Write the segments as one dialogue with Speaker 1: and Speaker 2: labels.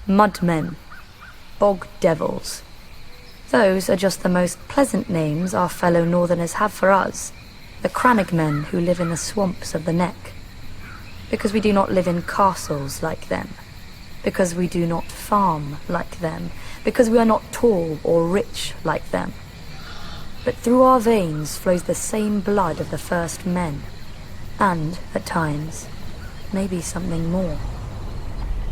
Speaker 1: mudmen, bog devils. Those are just the most pleasant names our fellow northerners have for us, the Crannogmen who live in the swamps of the neck. Because we do not live in castles like them. Because we do not farm like them. Because we are not tall or rich like them. But through our veins flows the same blood of the first men. And, at times, maybe something more.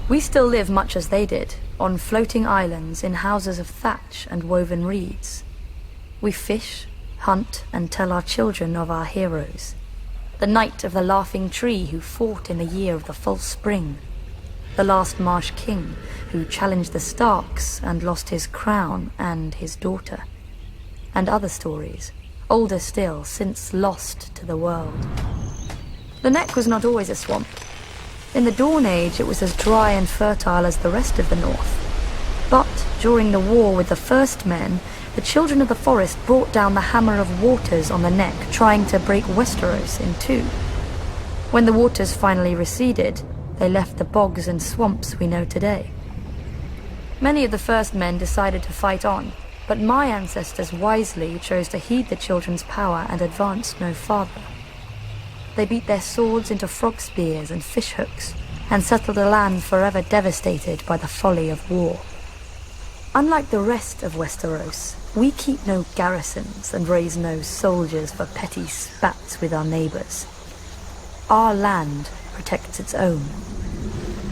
Speaker 1: We still live much as they did, on floating islands in houses of thatch and woven reeds. We fish, hunt, and tell our children of our heroes. The knight of the laughing tree who fought in the year of the false spring. The last marsh king who challenged the Starks and lost his crown and his daughter. And other stories, older still, since lost to the world. The neck was not always a swamp. In the Dawn Age, it was as dry and fertile as the rest of the north. But during the war with the first men, the children of the forest brought down the hammer of waters on the neck, trying to break Westeros in two. When the waters finally receded, they left the bogs and swamps we know today. Many of the first men decided to fight on, but my ancestors wisely chose to heed the children's power and advance no farther. They beat their swords into frog spears and fish hooks, and settled a land forever devastated by the folly of war. Unlike the rest of Westeros, we keep no garrisons and raise no soldiers for petty spats with our neighbours. Our land protects its own.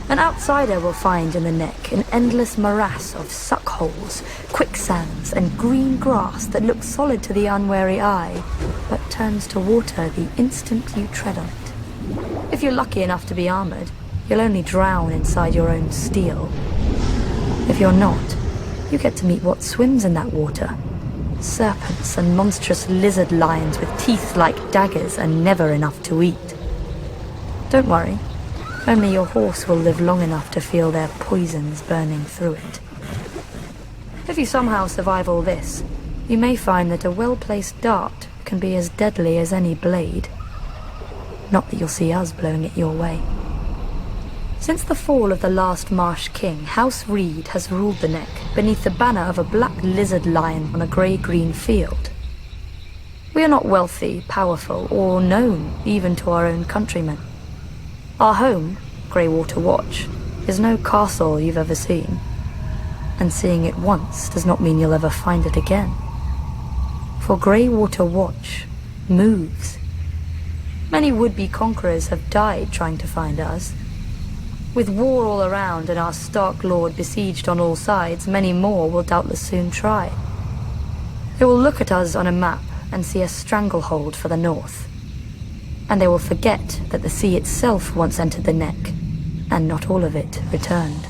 Speaker 1: An outsider will find in the neck an endless morass of suckholes, quicksands, and green grass that looks solid to the unwary eye, but turns to water the instant you tread on it. If you're lucky enough to be armoured, you'll only drown inside your own steel. If you're not, you get to meet what swims in that water. Serpents and monstrous lizard lions with teeth like daggers and never enough to eat. Don't worry. Only your horse will live long enough to feel their poisons burning through it. If you somehow survive all this, you may find that a well-placed dart can be as deadly as any blade. Not that you'll see us blowing it your way. Since the fall of the last Marsh King, House Reid has ruled the neck beneath the banner of a black lizard lion on a grey-green field. We are not wealthy, powerful, or known even to our own countrymen. Our home, Greywater Watch, is no castle you've ever seen. And seeing it once does not mean you'll ever find it again. For Greywater Watch moves. Many would-be conquerors have died trying to find us. With war all around and our Stark Lord besieged on all sides, many more will doubtless soon try. They will look at us on a map and see a stranglehold for the north. And they will forget that the sea itself once entered the neck, and not all of it returned.